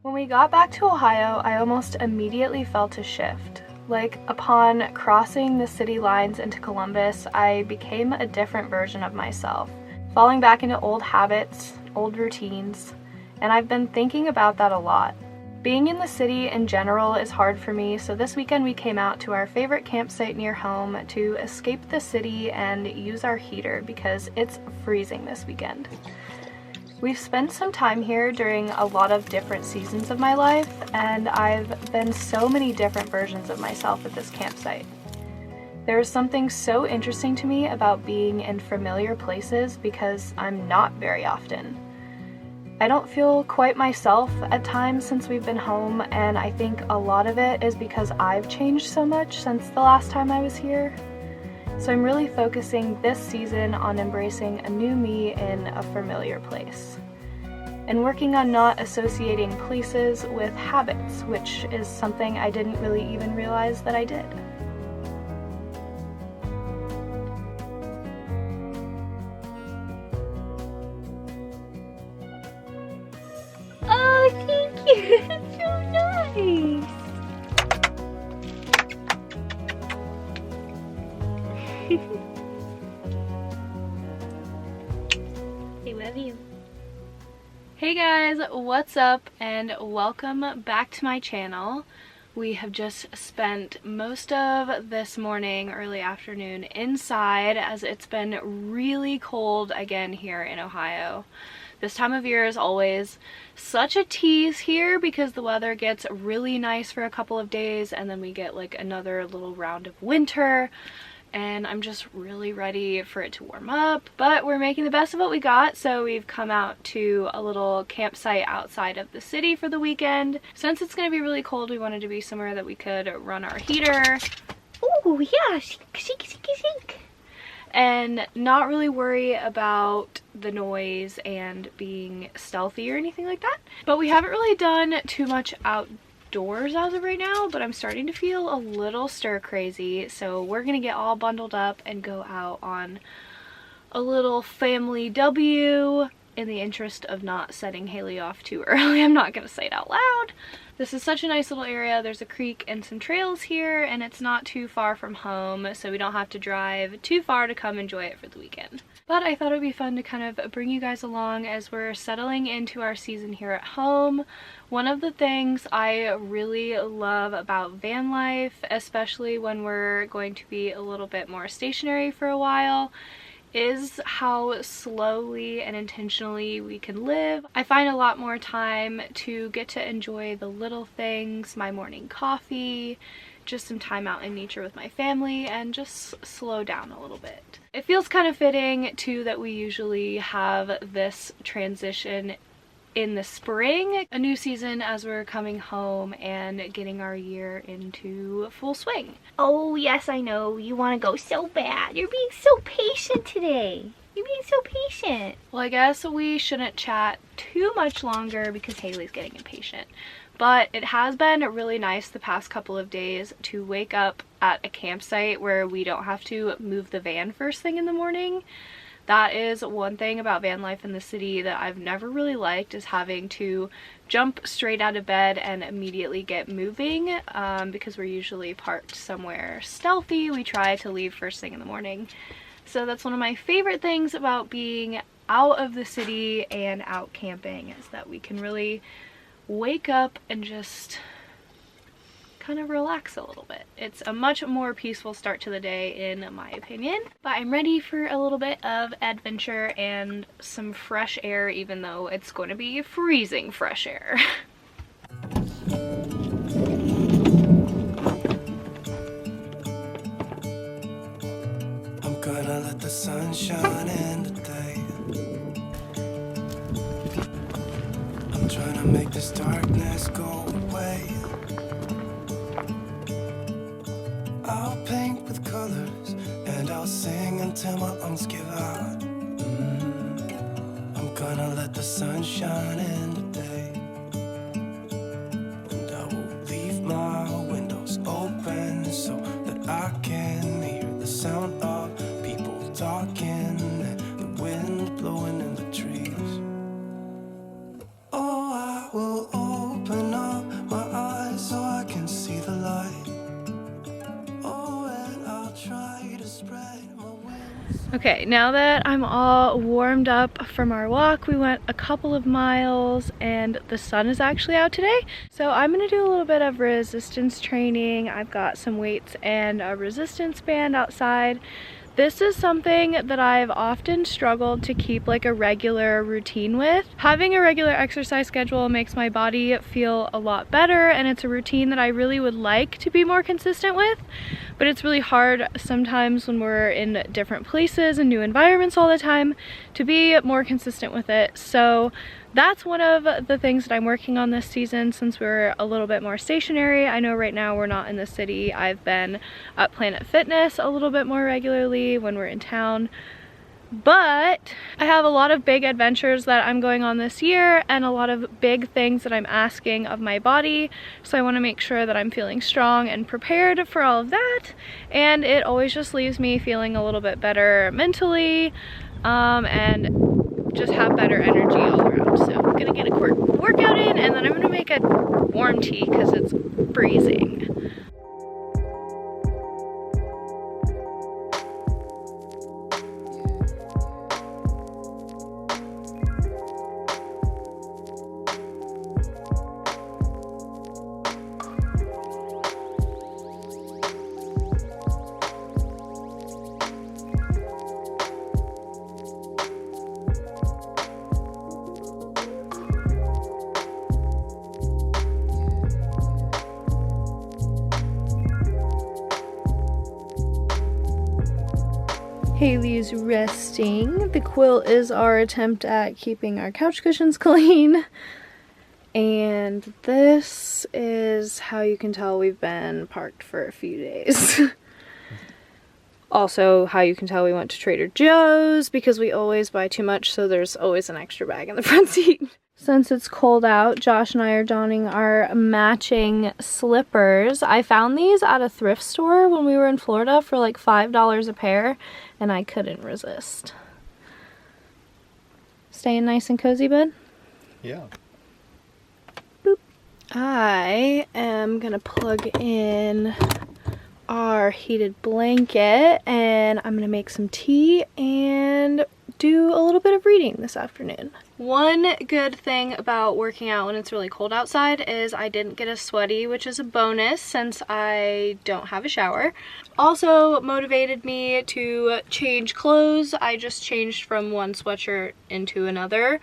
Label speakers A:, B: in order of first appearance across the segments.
A: When we got back to Ohio, I almost immediately felt a shift. Like, upon crossing the city lines into Columbus, I became a different version of myself, falling back into old habits, old routines, and I've been thinking about that a lot. Being in the city in general is hard for me, so this weekend we came out to our favorite campsite near home to escape the city and use our heater because it's freezing this weekend. We've spent some time here during a lot of different seasons of my life, and I've been so many different versions of myself at this campsite. There is something so interesting to me about being in familiar places because I'm not very often. I don't feel quite myself at times since we've been home, and I think a lot of it is because I've changed so much since the last time I was here. So I'm really focusing this season on embracing a new me in a familiar place, and working on not associating places with habits, which is something I didn't really even realize that I did.
B: Oh, thank you. It's so nice. I love you.
A: Hey guys, what's up, and welcome back to my channel. We have just spent most of this morning, early afternoon, inside as it's been really cold again here in Ohio. This time of year is always such a tease here because the weather gets really nice for a couple of days and then we get like another little round of winter, and I'm just really ready for it to warm up, but we're making the best of what we got. So we've come out to a little campsite outside of the city for the weekend. Since it's going to be really cold, we wanted to be somewhere that we could run our heater.
B: Oh yeah, shink.
A: And not really worry about the noise and being stealthy or anything like that. But we haven't really done too much outdoors as of right now, but I'm starting to feel a little stir crazy, so we're gonna get all bundled up and go out on a little family W in the interest of not setting Haley off too early. I'm not gonna say it out loud. This is such a nice little area. There's a creek and some trails here, and it's not too far from home, so we don't have to drive too far to come enjoy it for the weekend. But I thought it would be fun to kind of bring you guys along as we're settling into our season here at home. One of the things I really love about van life, especially when we're going to be a little bit more stationary for a while, is how slowly and intentionally we can live. I find a lot more time to get to enjoy the little things, my morning coffee, just some time out in nature with my family, and just slow down a little bit. It feels kind of fitting too that we usually have this transition in the spring, a new season as we're coming home and getting our year into full swing.
B: Oh yes, I know. You want to go so bad. You're being so patient today. You're being so patient.
A: Well, I guess we shouldn't chat too much longer because Haley's getting impatient. But it has been really nice the past couple of days to wake up at a campsite where we don't have to move the van first thing in the morning. That is one thing about van life in the city that I've never really liked, is having to jump straight out of bed and immediately get moving because we're usually parked somewhere stealthy. We try to leave first thing in the morning. So that's one of my favorite things about being out of the city and out camping, is that we can really wake up and just kind of relax a little bit. It's a much more peaceful start to the day in my opinion, but I'm ready for a little bit of adventure and some fresh air, even though it's going to be freezing fresh air.
C: I'm gonna let the sun shine in today. I'm trying to make this darkness go away. I'll paint with colors and I'll sing until my lungs give out. I'm gonna let the sun shine in today, and I will leave my windows open so that I can hear the sound of people talking and the wind blowing in the trees. Oh, I will open
A: Okay, now that I'm all warmed up from our walk, we went a couple of miles and the sun is actually out today. So I'm gonna do a little bit of resistance training. I've got some weights and a resistance band outside. This is something that I've often struggled to keep like a regular routine with. Having a regular exercise schedule makes my body feel a lot better, and it's a routine that I really would like to be more consistent with, but it's really hard sometimes when we're in different places and new environments all the time to be more consistent with it. So that's one of the things that I'm working on this season since we're a little bit more stationary. I know right now we're not in the city. I've been at Planet Fitness a little bit more regularly when we're in town. But I have a lot of big adventures that I'm going on this year and a lot of big things that I'm asking of my body. So I want to make sure that I'm feeling strong and prepared for all of that. And it always just leaves me feeling a little bit better mentally and just have better energy all around. So I'm gonna get a quick workout in and then I'm gonna make a warm tea because it's freezing. Haley's resting. The quilt is our attempt at keeping our couch cushions clean. And this is how you can tell we've been parked for a few days. Also, how you can tell we went to Trader Joe's because we always buy too much, so there's always an extra bag in the front seat. Since it's cold out, Josh and I are donning our matching slippers. I found these at a thrift store when we were in Florida for like $5 a pair, and I couldn't resist. Staying nice and cozy, bud?
D: Yeah.
A: Boop. I am gonna plug in our heated blanket, and I'm gonna make some tea and do a little bit of reading this afternoon. One good thing about working out when it's really cold outside is I didn't get as sweaty, which is a bonus since I don't have a shower. Also motivated me to change clothes. I just changed from one sweatshirt into another,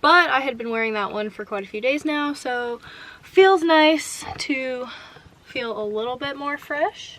A: but I had been wearing that one for quite a few days now, so feels nice to feel a little bit more fresh.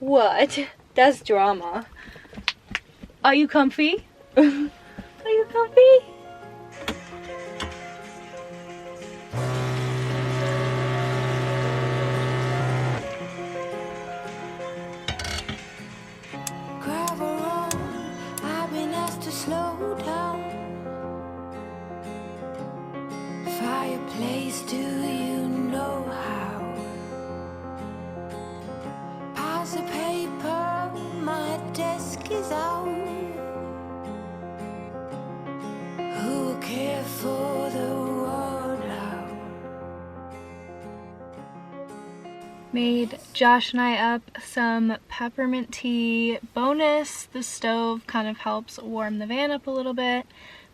A: What? That's drama. Are you comfy? Are you comfy?
C: Gravel road, I've been asked to slow down. Fireplace, do you know how? Piles of paper, my desk is out. Who will care for the world out?
A: Made Josh and I up some peppermint tea. Bonus, the stove kind of helps warm the van up a little bit.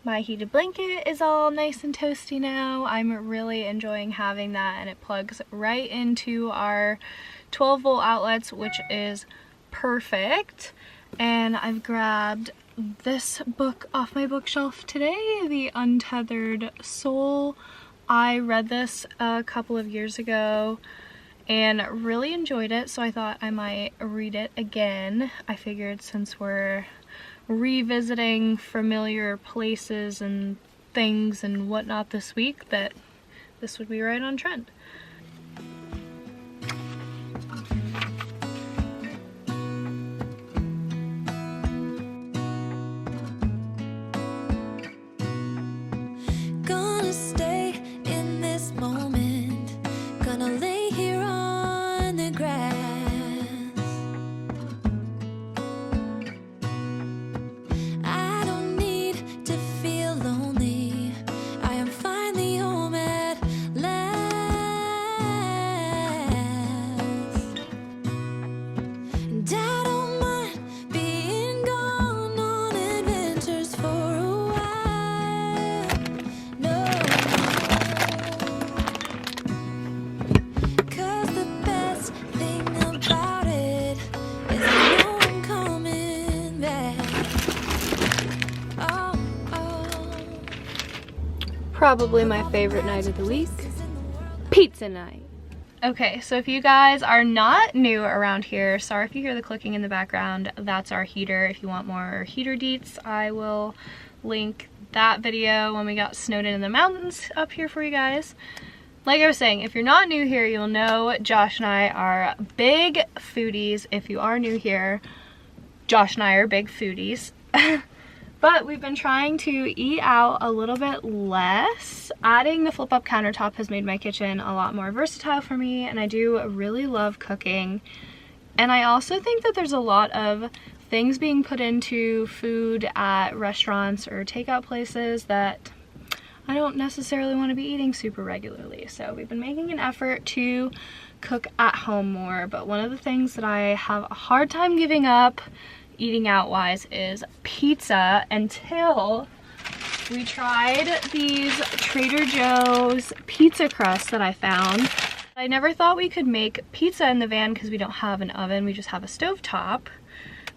A: My heated blanket is all nice and toasty now. I'm really enjoying having that, and it plugs right into our 12-volt outlets, which is perfect. And I've grabbed this book off my bookshelf today, The Untethered Soul. I read this a couple of years ago and really enjoyed it, so I thought I might read it again. I figured since we're revisiting familiar places and things and whatnot this week that this would be right on trend.
C: Gonna stay in this moment. Gonna lay here on the grass. I don't need to feel lonely. I am finally home at last.
A: Probably my favorite night of the week. Pizza night. Okay, so if you guys are not new around here, sorry if you hear the clicking in the background, that's our heater. If you want more heater deets, I will link that video when we got snowed in the mountains up here for you guys. Like I was saying, if you're not new here, you'll know Josh and I are big foodies. If you are new here, Josh and I are big foodies. But we've been trying to eat out a little bit less. Adding the flip-up countertop has made my kitchen a lot more versatile for me, and I do really love cooking. And I also think that there's a lot of things being put into food at restaurants or takeout places that I don't necessarily want to be eating super regularly. So we've been making an effort to cook at home more, but one of the things that I have a hard time giving up eating out wise is pizza, until we tried these Trader Joe's pizza crusts that I found. I never thought we could make pizza in the van because we don't have an oven, we just have a stovetop.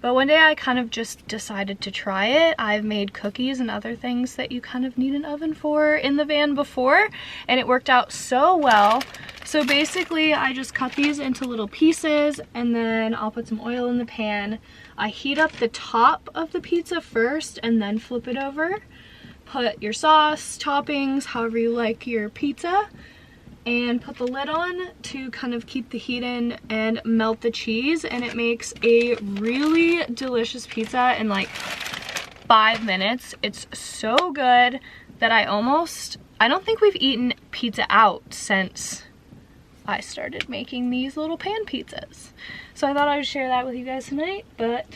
A: But one day I kind of just decided to try it. I've made cookies and other things that you kind of need an oven for in the van before, and it worked out so well. So basically I just cut these into little pieces, and then I'll put some oil in the pan. I heat up the top of the pizza first and then flip it over. Put your sauce, toppings, however you like your pizza, and put the lid on to kind of keep the heat in and melt the cheese, and it makes a really delicious pizza in like 5 minutes. It's so good that I don't think we've eaten pizza out since I started making these little pan pizzas. So I thought I would share that with you guys tonight, but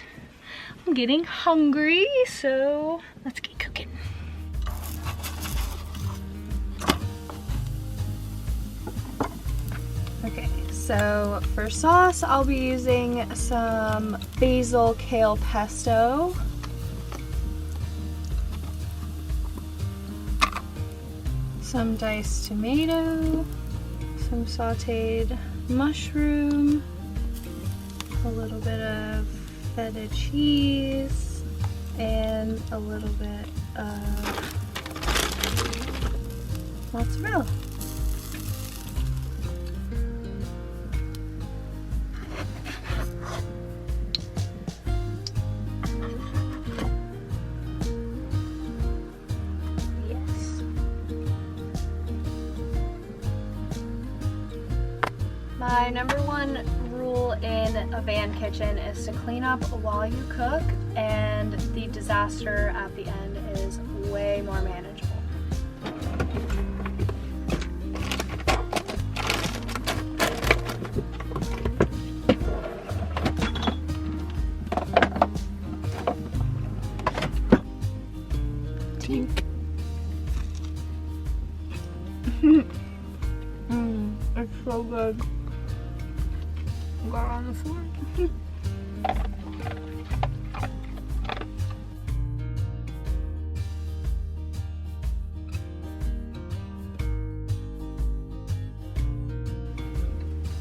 A: I'm getting hungry, so let's get cooking. Okay, so for sauce, I'll be using some basil kale pesto. Some diced tomato, some sauteed mushroom, a little bit of feta cheese, and a little bit of mozzarella. My number one rule in a van kitchen is to clean up while you cook, and the disaster at the end is way more manageable. It's so good. Got on the floor.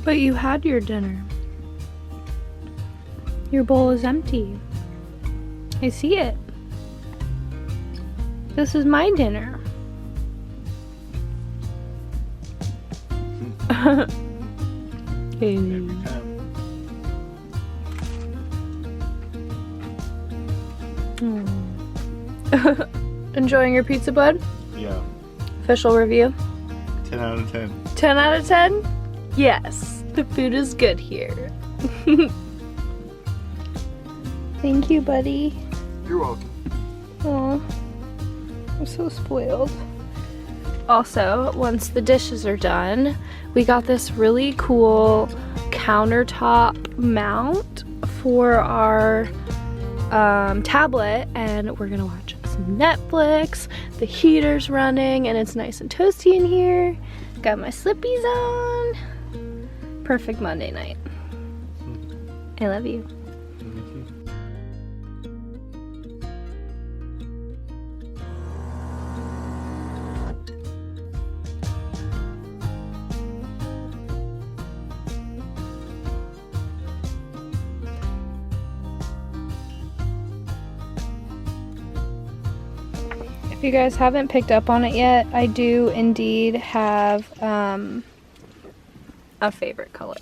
A: But you had your dinner. Your bowl is empty. I see it. This is my dinner. Hey. Enjoying your pizza, bud?
D: Yeah.
A: Official review?
D: 10 out of 10.
A: 10 out of 10? Yes, the food is good here. Thank you, buddy.
D: You're welcome.
A: Aw, I'm so spoiled. Also, once the dishes are done, we got this really cool countertop mount for our tablet, and we're gonna watch some Netflix. The heater's running and it's nice and toasty in here. Got my slippies on. Perfect Monday night. I love you. If you guys haven't picked up on it yet, I do indeed have a favorite color.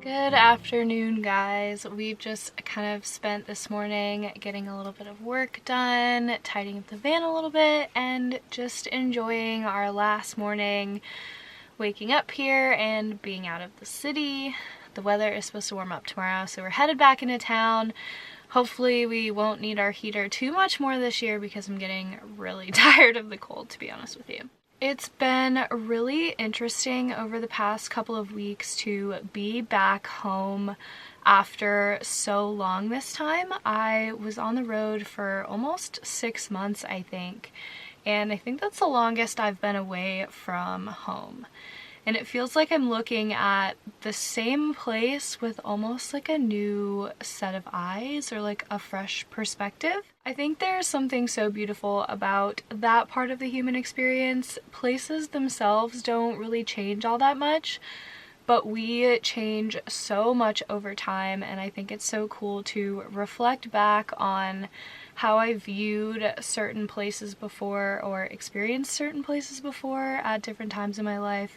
A: Good afternoon, guys. We've just kind of spent this morning getting a little bit of work done, tidying up the van a little bit, and just enjoying our last morning waking up here and being out of the city. The weather is supposed to warm up tomorrow, so we're headed back into town. Hopefully we won't need our heater too much more this year because I'm getting really tired of the cold, to be honest with you. It's been really interesting over the past couple of weeks to be back home after so long this time. I was on the road for almost 6 months, I think, and I think that's the longest I've been away from home. And it feels like I'm looking at the same place with almost like a new set of eyes or like a fresh perspective. I think there's something so beautiful about that part of the human experience. Places themselves don't really change all that much, but we change so much over time, and I think it's so cool to reflect back on how I viewed certain places before or experienced certain places before at different times in my life.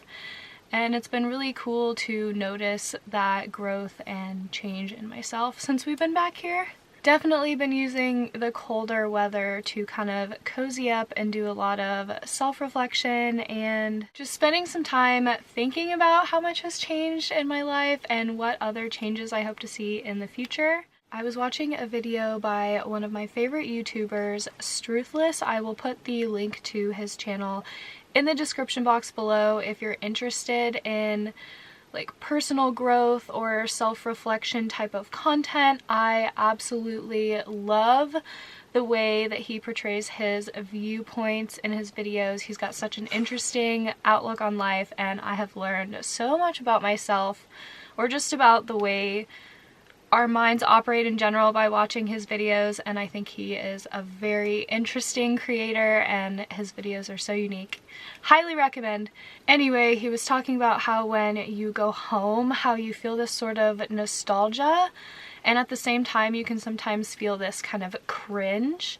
A: And it's been really cool to notice that growth and change in myself since we've been back here. Definitely been using the colder weather to kind of cozy up and do a lot of self-reflection and just spending some time thinking about how much has changed in my life and what other changes I hope to see in the future. I was watching a video by one of my favorite YouTubers, Struthless. I will put the link to his channel in the description box below if you're interested in like personal growth or self-reflection type of content. I absolutely love the way that he portrays his viewpoints in his videos. He's got such an interesting outlook on life, and I have learned so much about myself or just about the way our minds operate in general by watching his videos, and I think he is a very interesting creator and his videos are so unique. Highly recommend. Anyway, he was talking about how when you go home, how you feel this sort of nostalgia, and at the same time you can sometimes feel this kind of cringe.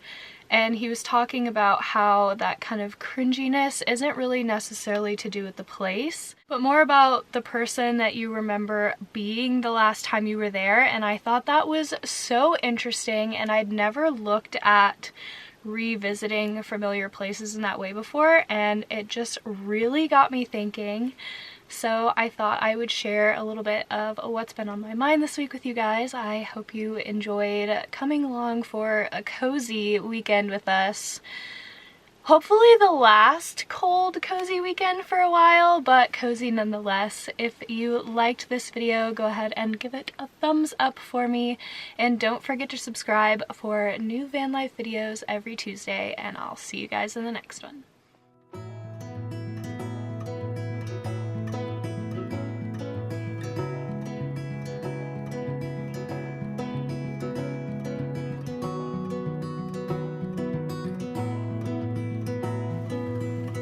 A: And he was talking about how that kind of cringiness isn't really necessarily to do with the place, but more about the person that you remember being the last time you were there. And I thought that was so interesting, and I'd never looked at revisiting familiar places in that way before, and it just really got me thinking. So I thought I would share a little bit of what's been on my mind this week with you guys. I hope you enjoyed coming along for a cozy weekend with us. Hopefully the last cold cozy weekend for a while, but cozy nonetheless. If you liked this video, go ahead and give it a thumbs up for me, and don't forget to subscribe for new van life videos every Tuesday, and I'll see you guys in the next one.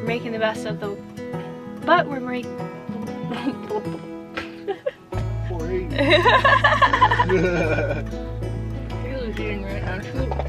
A: Making the best of the, but we're making
D: 480.
A: You're losing right now.